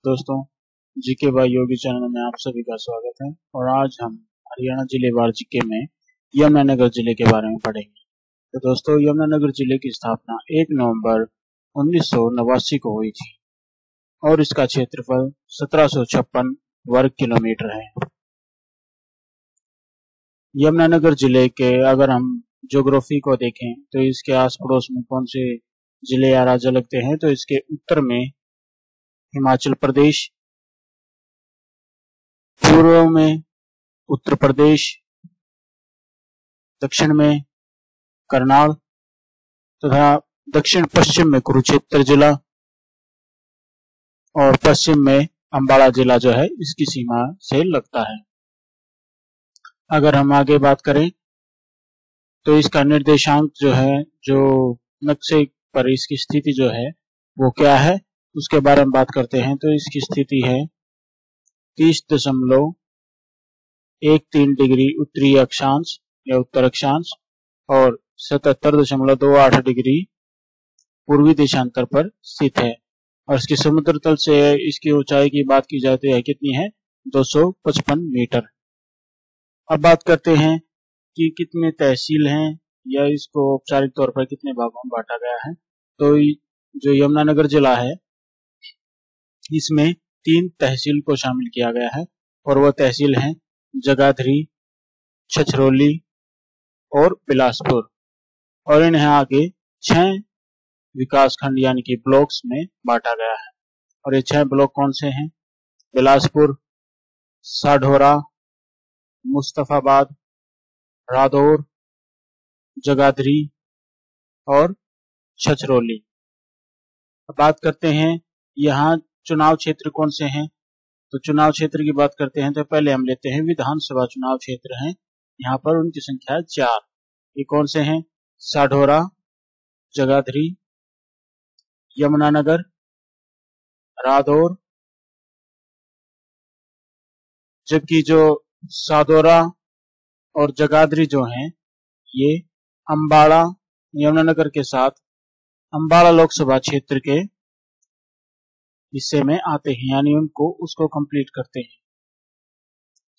दोस्तों, GK by Yogi channel में आप सभी का स्वागत है। और आज हम हरियाणा जिलेवार जीके में यमुनानगर जिले के बारे में पढ़ेंगे। तो दोस्तों, यमुनानगर जिले की स्थापना 1 नवंबर 1989 को हुई थी और इसका क्षेत्रफल 1756 वर्ग किलोमीटर है। यमुनानगर जिले के अगर हम ज्योग्राफी को देखें तो इसके आस पड़ोस में कौन से जिले या राज्य लगते हैं, तो इसके उत्तर में हिमाचल प्रदेश, पूर्व में उत्तर प्रदेश, दक्षिण में करनाल तथा दक्षिण पश्चिम में कुरुक्षेत्र जिला और पश्चिम में अंबाला जिला जो है इसकी सीमा से लगता है। अगर हम आगे बात करें तो इसका निर्देशांक जो है, जो नक्शे पर इसकी स्थिति जो है वो क्या है, उसके बारे में बात करते हैं। तो इसकी स्थिति है 30.13 डिग्री उत्तरी अक्षांश या उत्तर अक्षांश और 77.28 डिग्री पूर्वी देशांतर पर स्थित है। और इसकी समुद्र तल से इसकी ऊंचाई की बात की जाती है कितनी है, 255 मीटर। अब बात करते हैं कि कितने तहसील हैं या इसको औपचारिक तौर पर कितने भागों में बांटा गया है। तो जो यमुनानगर जिला है इसमें 3 तहसील को शामिल किया गया है और वह तहसील हैं जगाधरी, छछरौली और बिलासपुर। और इन्हें आगे 6 विकास खंड यानी कि ब्लॉक्स में बांटा गया है। और ये 6 ब्लॉक कौन से हैं? बिलासपुर, साढौरा, मुस्तफाबाद, रादौर, जगाधरी और छछरौली। बात करते हैं यहाँ चुनाव क्षेत्र कौन से हैं। तो चुनाव क्षेत्र की बात करते हैं तो पहले हम लेते हैं विधानसभा चुनाव क्षेत्र हैं। यहाँ पर उनकी संख्या 4। ये कौन से हैं? साढौरा, जगाधरी, यमुनानगर, रादौर। जबकि जो साढौरा और जगाधरी जो हैं ये अंबाला यमुनानगर के साथ अंबाला लोकसभा क्षेत्र के हिस्से में आते हैं, यानी उसको कंप्लीट करते हैं।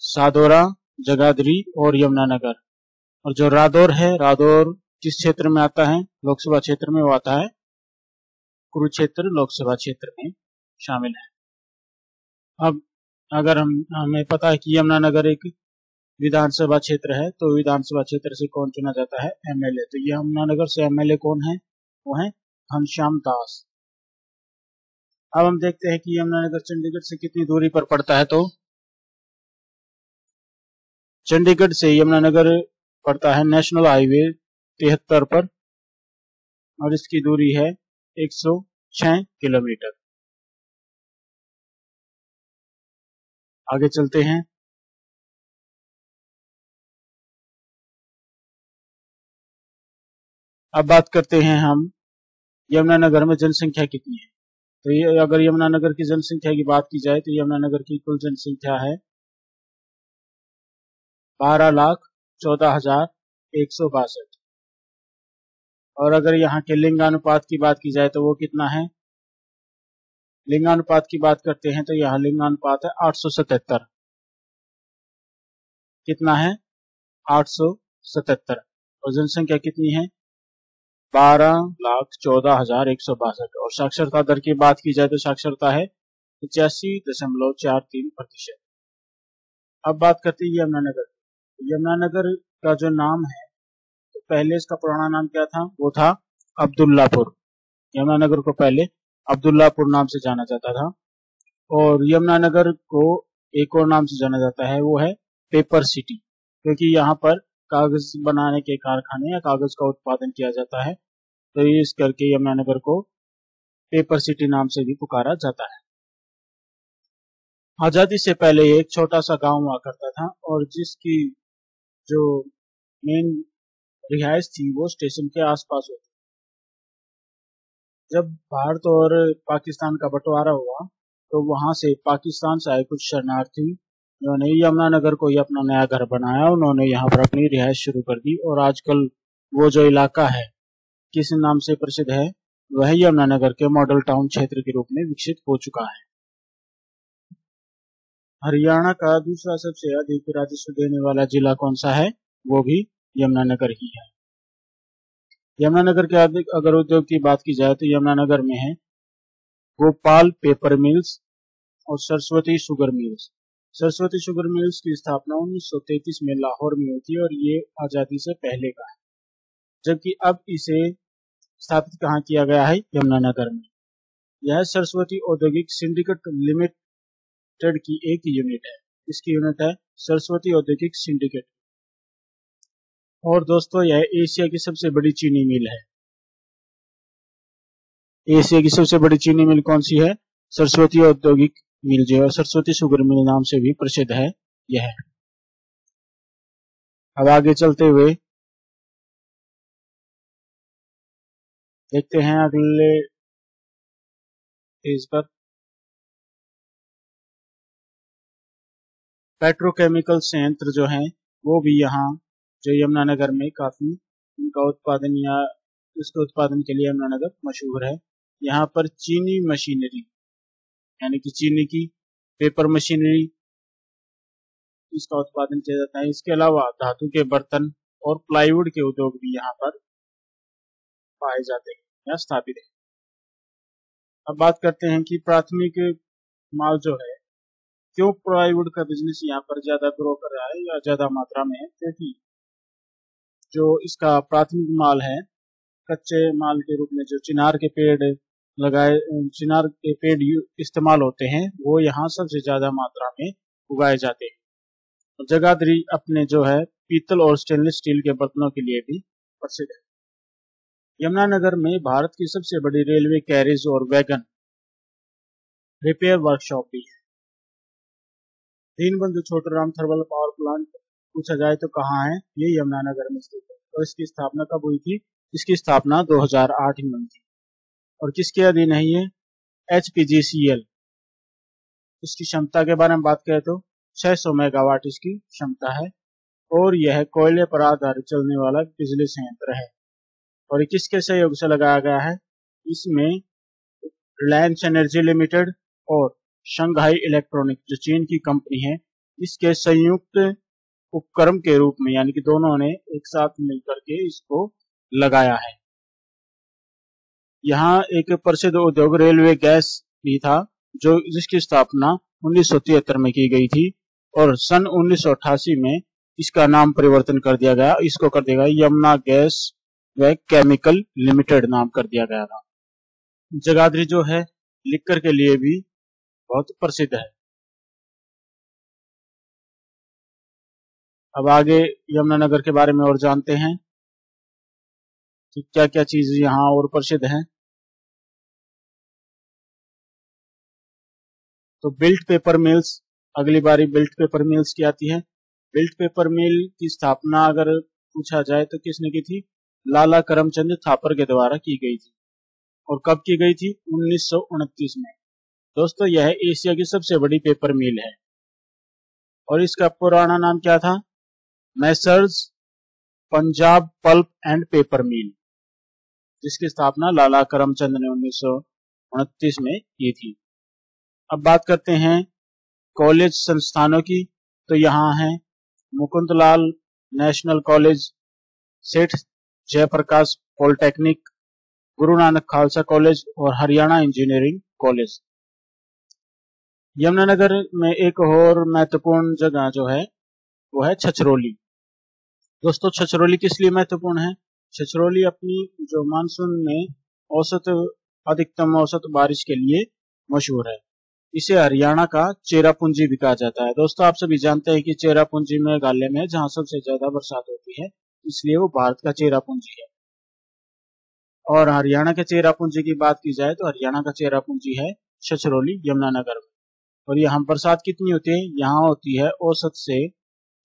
साढौरा, जगाधरी और यमुनानगर। और जो रादौर है, रादौर किस क्षेत्र में आता है? लोकसभा क्षेत्र में वो आता है कुरुक्षेत्र लोकसभा क्षेत्र में शामिल है। अब अगर हमें पता है कि यमुनानगर एक विधानसभा क्षेत्र है, तो विधानसभा क्षेत्र से कौन चुना जाता है? एमएलए। तो यमुनानगर से एमएलए कौन है? वो है घनश्याम दास। अब हम देखते हैं कि यमुनानगर चंडीगढ़ से कितनी दूरी पर पड़ता है। तो चंडीगढ़ से यमुनानगर पड़ता है नेशनल हाईवे 73 पर और इसकी दूरी है 106 किलोमीटर। आगे चलते हैं। अब बात करते हैं हम यमुनानगर में जनसंख्या कितनी है। तो ये अगर यमुनानगर की जनसंख्या की बात की जाए तो यमुनानगर की कुल जनसंख्या है 12,14,162। और अगर यहाँ के लिंगानुपात की बात की जाए तो वो कितना है? लिंगानुपात की बात करते हैं तो यहाँ लिंगानुपात है 877। कितना है? 877। और जनसंख्या कितनी है? 12,14,162। और साक्षरता दर की बात की जाए तो साक्षरता है 85.43%। अब बात करते हैं यमुनानगर। यमुनानगर का जो नाम है, तो पहले इसका पुराना नाम क्या था? वो था अब्दुल्लापुर। यमुनानगर को पहले अब्दुल्लापुर नाम से जाना जाता था। और यमुनानगर को एक और नाम से जाना जाता है, वो है पेपर सिटी, क्योंकि यहाँ पर कागज बनाने के कारखाने या कागज का उत्पादन किया जाता है। तो इस करके यमुनानगर को पेपर सिटी नाम से भी पुकारा जाता है। आजादी से पहले एक छोटा सा गांव हुआ करता था और जिसकी जो मेन रिहाइश थी वो स्टेशन के आसपास होती। जब भारत और पाकिस्तान का बंटवारा हुआ तो वहां से पाकिस्तान से आए कुछ शरणार्थी उन्होंने यमुनानगर को ही अपना नया घर बनाया। उन्होंने यहाँ पर अपनी रिहाइश शुरू कर दी और आजकल वो जो इलाका है किस नाम से प्रसिद्ध है, वह यमुनानगर के मॉडल टाउन क्षेत्र के रूप में विकसित हो चुका है। हरियाणा का दूसरा सबसे अधिक राजस्व देने वाला जिला कौन सा है? वो भी यमुनानगर ही है। यमुनानगर के अगर उद्योग की बात की जाए तो यमुनानगर में है गोपाल पेपर मिल्स और Saraswati sugar mills. Saraswati sugar mills की स्थापना 1933 में लाहौर में हुई थी और ये आजादी से पहले का है, जबकि अब इसे स्थापित कहाँ किया गया है? यमुनानगर में। यह सरस्वती औद्योगिक सिंडिकेट लिमिटेड की एक यूनिट है। इसकी यूनिट है सरस्वती औद्योगिक सिंडिकेट। और दोस्तों यह एशिया की सबसे बड़ी चीनी मिल है। एशिया की सबसे बड़ी चीनी मिल कौन सी है? सरस्वती औद्योगिक मिल जो है, सरस्वती शुगर मिल नाम से भी प्रसिद्ध है यह। अब आगे चलते हुए देखते हैं अगले पेज पर। पेट्रोकेमिकल संयंत्र जो हैं वो भी यहाँ जो यमुनानगर में काफी उनका उत्पादन या इसके उत्पादन के लिए यमुनानगर मशहूर है। यहाँ पर चीनी मशीनरी यानी कि चीनी की पेपर मशीनरी इसका उत्पादन किया जाता है। इसके अलावा धातु के बर्तन और प्लाईवुड के उद्योग भी यहाँ पर पाए जाते हैं या स्थापित है। अब बात करते हैं कि प्राथमिक माल जो है, क्यों प्लाईवुड का बिजनेस यहाँ पर ज्यादा ग्रो कर रहा है या ज्यादा मात्रा में है? क्योंकि जो इसका प्राथमिक माल है, कच्चे माल के रूप में जो चिनार के पेड़ इस्तेमाल होते हैं वो यहाँ सबसे ज्यादा मात्रा में उगाए जाते हैं। जगाधरी अपने जो है पीतल और स्टेनलेस स्टील के बर्तनों के लिए भी प्रसिद्ध है। यमुनानगर में भारत की सबसे बड़ी रेलवे कैरेज और वैगन रिपेयर वर्कशॉप भी है। Deenbandhu Chhoturam thermal power plant पूछा जाए तो कहाँ है? ये यमुनानगर में स्थित है। और इसकी स्थापना कब हुई थी? इसकी स्थापना 2008 में हुई थी। और किसके अधीन है ये? HPGCL। इसकी क्षमता के बारे में बात करें तो 600 मेगावाट इसकी क्षमता है और यह कोयले पर आधारित चलने वाला बिजली संयंत्र है। और ये किसके सहयोग से लगाया गया है? इसमें रिलायंस एनर्जी लिमिटेड और शंघाई इलेक्ट्रॉनिक जो चीन की कंपनी है, इसके संयुक्त उपक्रम के रूप में यानी कि दोनों ने एक साथ मिलकर के इसको लगाया है। यहाँ एक प्रसिद्ध उद्योग रेलवे गैस भी था जो जिसकी स्थापना 1973 में की गई थी और सन 1988 में इसका नाम परिवर्तन कर दिया गया। इसको कर दिया गया यमुना गैस व केमिकल लिमिटेड नाम कर दिया गया था। जगाधरी जो है लिक्कर के लिए भी बहुत प्रसिद्ध है। अब आगे यमुनानगर के बारे में और जानते हैं कि क्या क्या चीज यहाँ और प्रसिद्ध है। तो बिल्ट पेपर मिल्स, अगली बारी बिल्ट पेपर मिल्स की आती है। बिल्ट पेपर मिल की स्थापना अगर पूछा जाए तो किसने की थी? लाला करमचंद थापर के द्वारा की गई थी। और कब की गई थी? 1929 में। दोस्तों यह एशिया की सबसे बड़ी पेपर मिल है और इसका पुराना नाम क्या था? Messrs Punjab pulp and paper mill, जिसकी स्थापना लाला करमचंद ने 1929 में की थी। अब बात करते हैं कॉलेज संस्थानों की। तो यहाँ है मुकुंदलाल नेशनल कॉलेज, सेठ जयप्रकाश पॉलिटेक्निक, गुरु नानक खालसा कॉलेज और हरियाणा इंजीनियरिंग कॉलेज। यमुनानगर में एक और महत्वपूर्ण जगह जो है वो है छछरौली। दोस्तों छछरौली किस लिए महत्वपूर्ण है? छछरौली अपनी जो मानसून में अधिकतम औसत बारिश के लिए मशहूर है। इसे हरियाणा का चेरापूंजी भी कहा जाता है। दोस्तों आप सभी जानते हैं कि चेरापूंजी मेघालय में जहां सबसे ज्यादा बरसात होती है, इसलिए वो भारत का चेरापूंजी है। और हरियाणा के चेरापूंजी की बात की जाए तो हरियाणा का चेरापूंजी है छछरौली यमुनानगर में। और यहाँ बरसात कितनी होती है? यहाँ होती है औसत से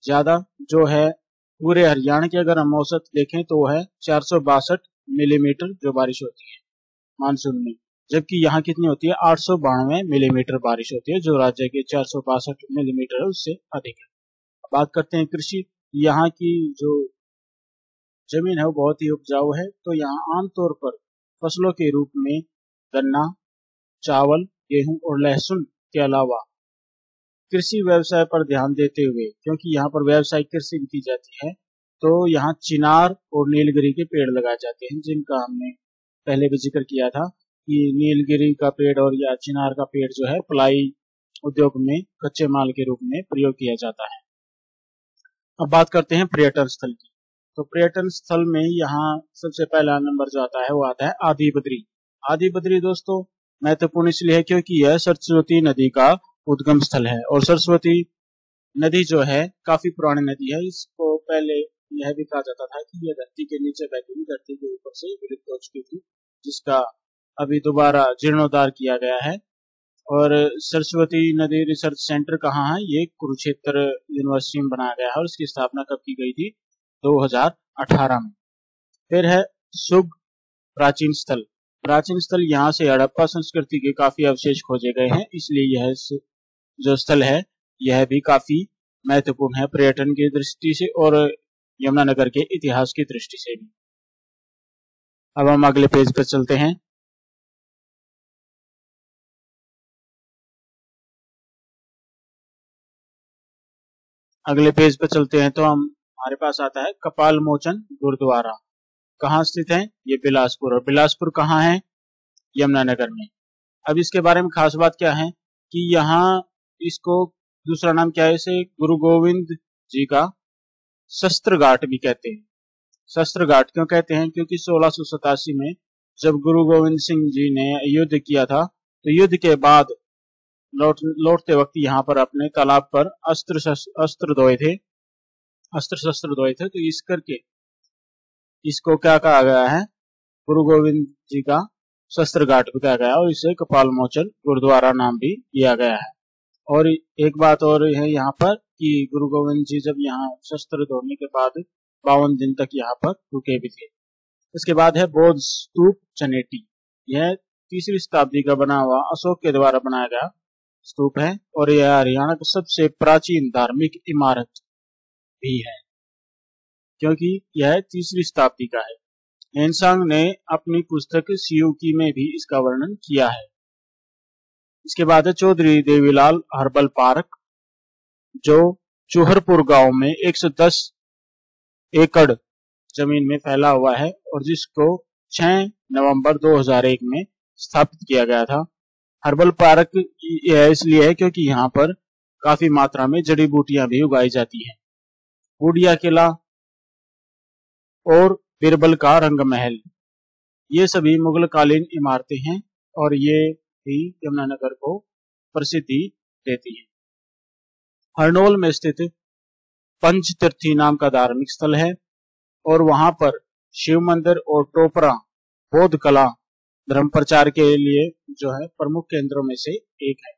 ज्यादा जो है पूरे हरियाणा की अगर हम औसत देखें तो वो है 462 मिलीमीटर जो बारिश होती है मानसून में, जबकि यहाँ कितनी होती है? 892 मिलीमीटर बारिश होती है, जो राज्य के 462 मिलीमीटर है उससे अधिक है। बात करते हैं कृषि। यहाँ की जो जमीन है वो बहुत ही उपजाऊ है। तो यहाँ आमतौर पर फसलों के रूप में गन्ना, चावल, गेहूं और लहसुन के अलावा कृषि व्यवसाय पर ध्यान देते हुए, क्योंकि यहाँ पर व्यावसायिक कृषि भी की जाती है, तो यहाँ चिनार और नीलगिरी के पेड़ लगाए जाते हैं, जिनका हमने पहले भी जिक्र किया था कि नीलगिरी का पेड़ और या चिनार का पेड़ जो है प्लाई उद्योग में कच्चे माल के रूप में प्रयोग किया जाता है। अब बात करते हैं पर्यटन स्थल की। तो पर्यटन स्थल में यहाँ सबसे पहला नंबर जो आता है वो आता है आदि बद्री। आदि बद्री दोस्तों महत्वपूर्ण इसलिए है क्योंकि यह सरस्वती नदी का उद्गम स्थल है, और सरस्वती नदी जो है काफी पुरानी नदी है। इसको पहले यह भी कहा जाता था कि यह धरती के नीचे बहती हुई धरती के ऊपर से विलुप्त हो चुकी थी, जिसका अभी दोबारा जीर्णोद्धार किया गया है। और सरस्वती नदी रिसर्च सेंटर कहाँ है? ये कुरुक्षेत्र यूनिवर्सिटी में बनाया गया है, और इसकी स्थापना कब की गई थी? 2018 में। फिर है शुभ प्राचीन स्थल। प्राचीन स्थल यहाँ से हड़प्पा संस्कृति के काफी अवशेष खोजे गए हैं, इसलिए यह जो स्थल है यह भी काफी महत्वपूर्ण है पर्यटन की दृष्टि से और यमुनानगर के इतिहास की दृष्टि से भी। अब हम अगले पेज पर चलते हैं। अगले पेज पर चलते हैं तो हमारे पास आता है कपाल मोचन गुरुद्वारा। कहाँ स्थित है? ये बिलासपुर। और बिलासपुर कहाँ है? यमुनानगर में। अब इसके बारे में खास बात क्या है कि यहाँ इसको दूसरा नाम क्या है? इसे गुरु गोविंद जी का शस्त्र घाट भी कहते हैं। शस्त्र घाट क्यों कहते हैं? क्योंकि 1687 में जब गुरु गोविंद सिंह जी ने युद्ध किया था, तो युद्ध के बाद लौटते वक्त यहाँ पर अपने तालाब पर अस्त्र शस्त्र धोए थे, तो इस करके इसको क्या कहा गया है? गुरु गोविंद जी का शस्त्र घाट भी कहा गया, और इसे कपाल मोचन गुरुद्वारा नाम भी दिया गया है। और एक बात और है यहाँ पर कि गुरु गोविंद जी जब यहाँ शस्त्र धोने के बाद 52 दिन तक यहाँ पर रुके भी थे। इसके बाद है बौद्ध स्तूप चनेटी। यह 3री शताब्दी का बना हुआ अशोक के द्वारा बनाया गया स्तूप है, और यह हरियाणा की सबसे प्राचीन धार्मिक इमारत भी है, क्योंकि यह 3री शताब्दी का है। हेनसांग ने अपनी पुस्तक सियुकी में भी इसका वर्णन किया है। इसके बाद है चौधरी देवीलाल हर्बल पार्क, जो चूहरपुर गांव में 110 एकड़ जमीन में फैला हुआ है, और जिसको 6 नवंबर 2001 में स्थापित किया गया था। हर्बल पार्क इसलिए है क्योंकि यहाँ पर काफी मात्रा में जड़ी बूटियां भी उगाई जाती हैं। बूढ़िया किला और बिरबल का रंग महल, ये सभी मुगल कालीन इमारतें हैं, और ये भी यमुनानगर को प्रसिद्धि देती है। हरनौल में स्थित पंचतीर्थी नाम का धार्मिक स्थल है, और वहां पर शिव मंदिर और टोपरा बौद्ध कला धर्म प्रचार के लिए जो है प्रमुख केंद्रों में से एक है।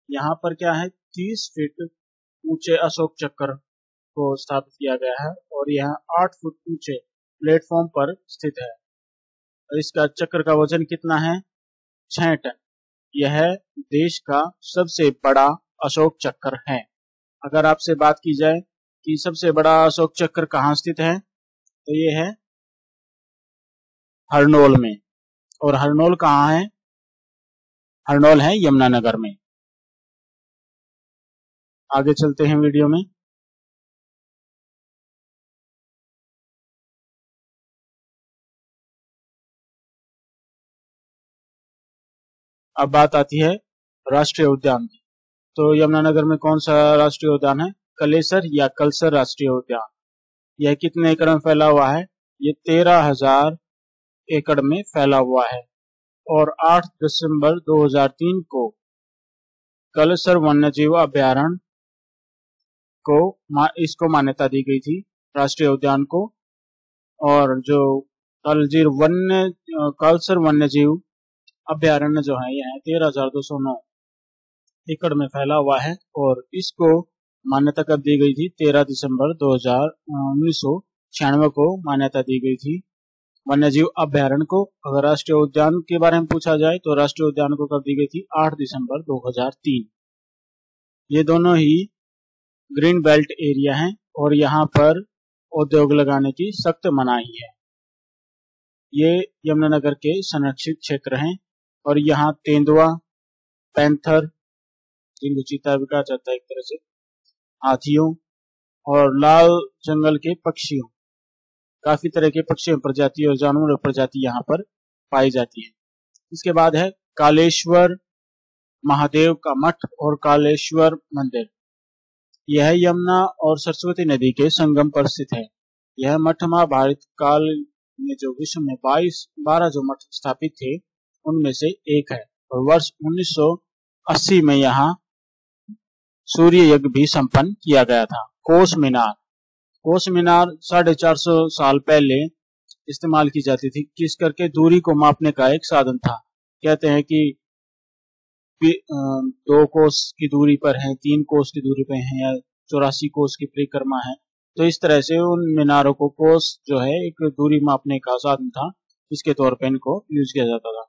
यहाँ पर क्या है? 30 फीट ऊंचे अशोक चक्र को स्थापित किया गया है, और यह 8 फुट ऊंचे प्लेटफॉर्म पर स्थित है। और इसका चक्र का वजन कितना है? 6 टन। यह देश का सबसे बड़ा अशोक चक्र है। अगर आपसे बात की जाए कि सबसे बड़ा अशोक चक्र कहाँ स्थित है, तो ये है हरनौल में। और हरनौल कहाँ है? हरनौल है यमुनानगर में। आगे चलते हैं वीडियो में। अब बात आती है राष्ट्रीय उद्यान की। तो यमुनानगर में कौन सा राष्ट्रीय उद्यान है? कलेसर या कलसर राष्ट्रीय उद्यान। यह कितने एकड़ में फैला हुआ है? ये 13,000 एकड़ में फैला हुआ है, और 8 दिसंबर 2003 को कलसर वन्यजीव अभ्यारण्य को इसको मान्यता दी गई थी, राष्ट्रीय उद्यान को। और जो कलसर वन्यजीव अभ्यारण्य जो है यह 13,209 एकड़ में फैला हुआ है, और इसको मान्यता कब दी गई थी? 13 दिसंबर 1996 को मान्यता दी गई थी वन्यजीव अभ्यारण्य को। अगर राष्ट्रीय उद्यान के बारे में पूछा जाए तो राष्ट्रीय उद्यान को कब दी गई थी? 8 दिसंबर 2003। ये दोनों ही ग्रीन बेल्ट एरिया हैं, और यहाँ पर उद्योग लगाने की सख्त मनाही है। ये यमुनानगर के संरक्षित क्षेत्र हैं, और यहाँ तेंदुआ, पैंथर, जिनको चीता भी कहा जाता है एक तरह से, हाथियों और लाल जंगल के पक्षियों, काफी तरह के पक्षियों प्रजाति और जानवरों प्रजाति यहाँ पर पाई जाती है। इसके बाद है कालेश्वर महादेव का मठ और कालेश्वर मंदिर। यह यमुना और सरस्वती नदी के संगम पर स्थित है। यह मठ महाभारत काल में जो विश्व में 12 जो मठ स्थापित थे उनमें से एक है, और वर्ष 1980 में यहाँ सूर्य यज्ञ भी संपन्न किया गया था। कोस मीनार 450 साल पहले इस्तेमाल की जाती थी, किस करके दूरी को मापने का एक साधन था। कहते हैं कि 2 कोस की दूरी पर है, 3 कोस की दूरी पर है, या 84 कोस की परिक्रमा है। तो इस तरह से उन मीनारों को कोस जो है एक दूरी मापने का साधन था, इसके तौर पर इनको यूज किया जाता था।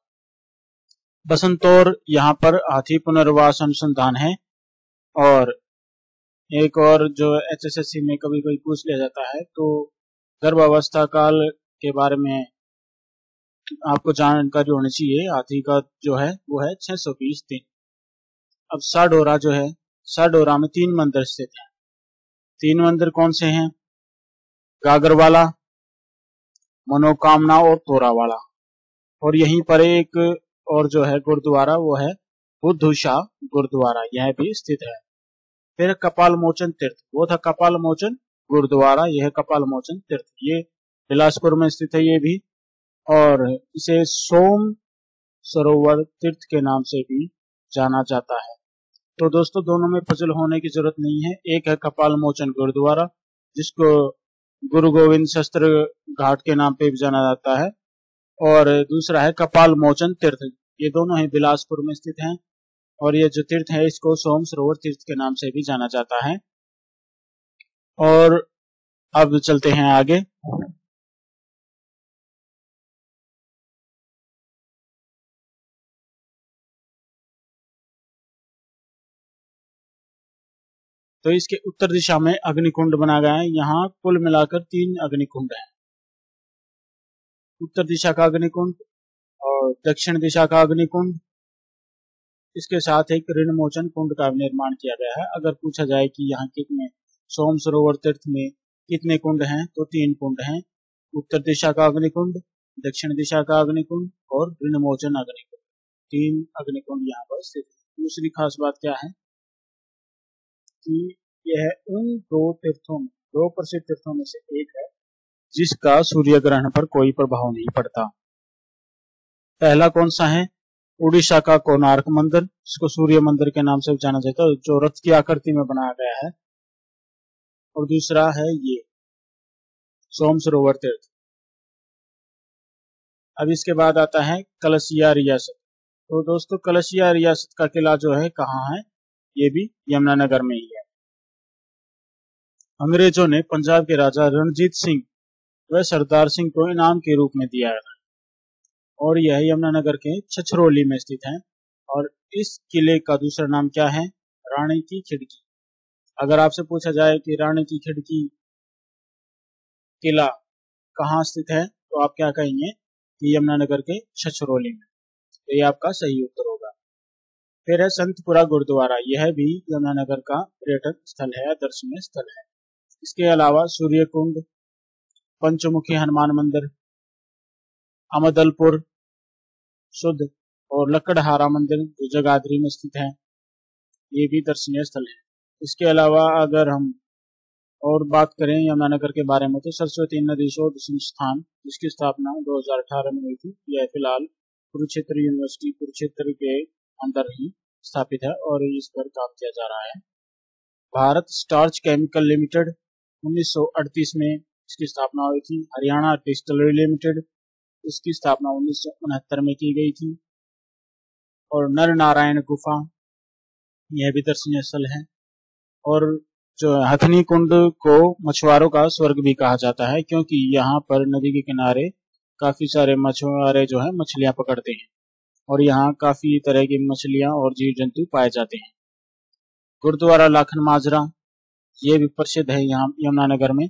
बसंतौर यहाँ पर हाथी पुनर्वास अनुसंधान है। और एक और जो HSSC में कभी कभी पूछ लिया जाता है, तो गर्भावस्था काल के बारे में आपको जानकारी होनी चाहिए। हाथी का जो है वो है 620 दिन। अब साडोरा जो है, साडोरा में 3 मंदिर स्थित हैं। 3 मंदिर कौन से हैं? गागरवाला, मनोकामना और तोरावाला। और यहीं पर एक और जो है गुरुद्वारा, वो है बुद्धूशाह गुरुद्वारा, यह भी स्थित है। फिर कपाल मोचन तीर्थ, वो था कपाल मोचन गुरुद्वारा, यह कपाल मोचन तीर्थ, ये बिलासपुर में स्थित है ये भी, और इसे सोम सरोवर तीर्थ के नाम से भी जाना जाता है। तो दोस्तों दोनों में पजल होने की जरूरत नहीं है। एक है कपाल मोचन गुरुद्वारा, जिसको गुरु गोविंद शस्त्र घाट के नाम पे भी जाना जाता है, और दूसरा है कपाल मोचन तीर्थ। ये दोनों ही बिलासपुर में स्थित हैं, और ये जो तीर्थ है इसको सोम सरोवर तीर्थ के नाम से भी जाना जाता है। और अब चलते हैं आगे। तो इसके उत्तर दिशा में अग्निकुंड बना गया है। यहाँ कुल मिलाकर 3 अग्निकुंड हैं। उत्तर दिशा का अग्निकुंड और दक्षिण दिशा का अग्निकुंड, इसके साथ एक ऋण मोचन कुंड का निर्माण किया गया है। अगर पूछा जाए कि यहाँ कितने सोम सरोवर तीर्थ में कितने कुंड हैं, तो 3 कुंड हैं। उत्तर दिशा का अग्निकुंड, दक्षिण दिशा का अग्निकुंड और ऋण मोचन अग्निकुंड, 3 अग्निकुंड यहाँ पर स्थित है। दूसरी खास बात क्या है कि यह उन 2 तीर्थों में, 2 प्रसिद्ध तीर्थों में से एक है जिसका सूर्य ग्रहण पर कोई प्रभाव नहीं पड़ता। पहला कौन सा है? उड़ीसा का कोणार्क मंदिर, इसको सूर्य मंदिर के नाम से जाना जाता है, जो रथ की आकृति में बनाया गया है। और दूसरा है ये सोम सरोवर तीर्थ। अब इसके बाद आता है कलसिया रियासत। तो दोस्तों कलसिया रियासत का किला जो है कहाँ है? ये भी यमुनानगर में ही है। अंग्रेजों ने पंजाब के राजा रणजीत सिंह व सरदार सिंह को इनाम के रूप में दिया है, और यह यमुनानगर के छछरौली में स्थित है। और इस किले का दूसरा नाम क्या है? रानी की खिड़की। अगर आपसे पूछा जाए कि रानी की खिड़की किला कहाँ स्थित है, तो आप क्या कहेंगे कि यमुनानगर के छछरौली में। तो ये आपका सही उत्तर होगा। फिर है संतपुरा गुरुद्वारा, यह भी यमुनानगर का पर्यटक स्थल है, दर्शनीय स्थल है। इसके अलावा सूर्य कुंड, पंचमुखी हनुमान मंदिर, अमदलपुर शुद्ध और लकड़हारा मंदिर जो जगाधरी में स्थित है, ये भी दर्शनीय स्थल है। इसके अलावा अगर हम और बात करें यमुनानगर के बारे में, तो सरस्वती नदी शोध संस्थान, जिसकी स्थापना 2018 में हुई थी, यह फिलहाल कुरुक्षेत्र यूनिवर्सिटी कुरुक्षेत्र के अंदर ही स्थापित है और इस पर काम किया जा रहा है। भारत स्टार्च केमिकल लिमिटेड 1938 में इसकी स्थापना हुई थी। हरियाणा डिस्टिलरी लिमिटेड, इसकी स्थापना 1969 में की गई थी। और नर नारायण गुफा, यह भी दर्शनीय स्थल है। और जो हथनी कुंड को मछुआरों का स्वर्ग भी कहा जाता है, क्योंकि यहाँ पर नदी के किनारे काफी सारे मछुआरे जो है मछलियां पकड़ते हैं, और यहाँ काफी तरह की मछलियां और जीव जंतु पाए जाते हैं। गुरुद्वारा लाखन माजरा, ये भी प्रसिद्ध है यहाँ यमुनानगर में।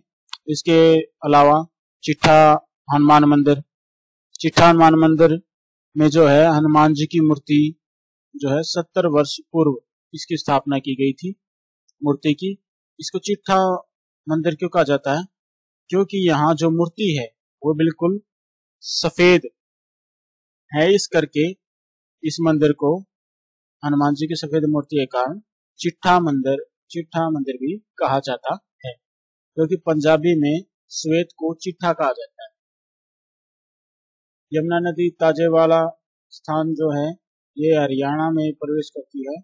इसके अलावा चिट्ठा हनुमान मंदिर, चिट्ठा हनुमान मंदिर में जो है हनुमान जी की मूर्ति जो है 70 वर्ष पूर्व इसकी स्थापना की गई थी मूर्ति की। इसको चिट्ठा मंदिर क्यों कहा जाता है? क्योंकि यहाँ जो मूर्ति है वो बिल्कुल सफेद है, इस करके इस मंदिर को हनुमान जी की सफेद मूर्ति के कारण चिट्ठा मंदिर भी कहा जाता है, क्योंकि पंजाबी में श्वेत को चिट्ठा कहा जाता है। यमुना नदी ताजेवाला स्थान जो है ये हरियाणा में प्रवेश करती है।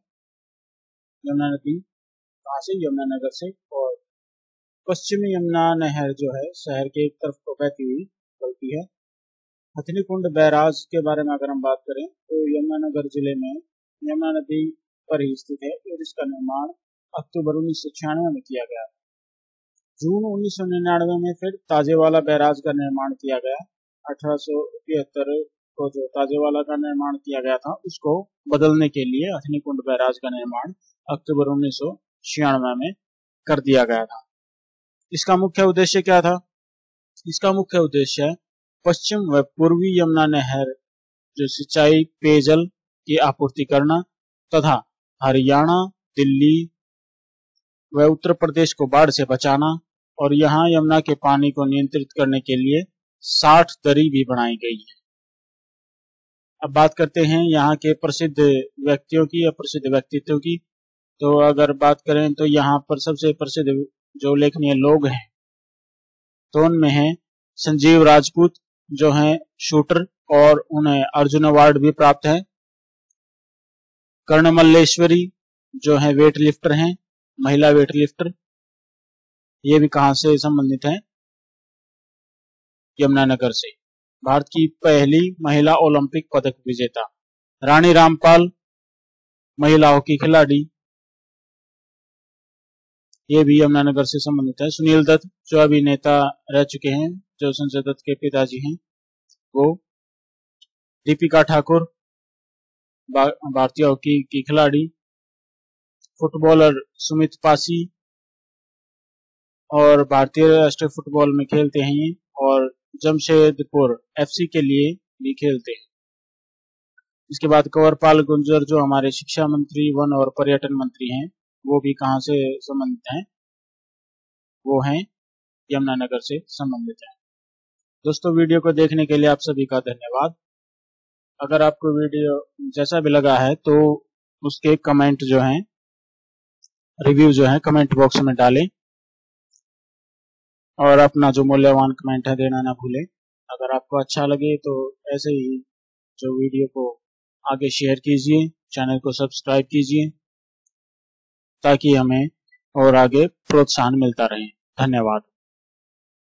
यमुना नदी कहाँ से? यमुनानगर से। और पश्चिमी यमुना नहर जो है शहर के एक तरफ को बहती हुई चलती है। हथनीकुंड बैराज के बारे में अगर हम बात करें तो यमुनानगर जिले में यमुना नदी पर ही स्थित है और इसका निर्माण अक्टूबर 1996 में किया गया। जून 1999 में फिर ताजेवाला बैराज का निर्माण किया गया। 1873 को जो ताजेवाला का निर्माण किया गया था उसको बदलने के लिए हथनीकुंड बैराज का निर्माण अक्टूबर 1996 में कर दिया गया था। इसका मुख्य उद्देश्य क्या था? इसका मुख्य उद्देश्य पश्चिम व पूर्वी यमुना नहर जो सिंचाई पेयजल की आपूर्ति करना तथा हरियाणा, दिल्ली व उत्तर प्रदेश को बाढ़ से बचाना, और यहाँ यमुना के पानी को नियंत्रित करने के लिए 60 दरी भी बनाई गई है। अब बात करते हैं यहाँ के प्रसिद्ध व्यक्तियों की या प्रसिद्ध व्यक्तित्व की। तो अगर बात करें तो यहाँ पर सबसे प्रसिद्ध जो उल्लेखनीय लोग हैं तो उनमें है संजीव राजपूत जो हैं शूटर और उन्हें अर्जुन अवार्ड भी प्राप्त है। कर्ण मल्लेश्वरी जो है वेट लिफ्टर हैं, महिला वेट लिफ्टर। ये भी कहां से संबंधित है? यमुनानगर से। भारत की पहली महिला ओलंपिक पदक विजेता रानी रामपाल, महिला हॉकी खिलाड़ी, ये भी यमुनानगर से संबंधित है। सुनील दत्त जो अभिनेता रह चुके हैं, जो संजय दत्त के पिताजी हैं वो। दीपिका ठाकुर भारतीय हॉकी की खिलाड़ी। फुटबॉलर सुमित पासी और भारतीय राष्ट्रीय फुटबॉल में खेलते हैं ये, और जमशेदपुर एफसी के लिए भी खेलते हैं। इसके बाद कंवरपाल गुर्जर जो हमारे शिक्षा मंत्री, वन और पर्यटन मंत्री हैं, वो भी कहां से संबंधित हैं? वो हैं यमुनानगर से संबंधित हैं। दोस्तों, वीडियो को देखने के लिए आप सभी का धन्यवाद। अगर आपको वीडियो जैसा भी लगा है तो उसके कमेंट जो हैं, रिव्यू जो है कमेंट बॉक्स में डालें और अपना जो मूल्यवान कमेंट है देना ना भूलें। अगर आपको अच्छा लगे तो ऐसे ही जो वीडियो को आगे शेयर कीजिए, चैनल को सब्सक्राइब कीजिए ताकि हमें और आगे प्रोत्साहन मिलता रहे। धन्यवाद।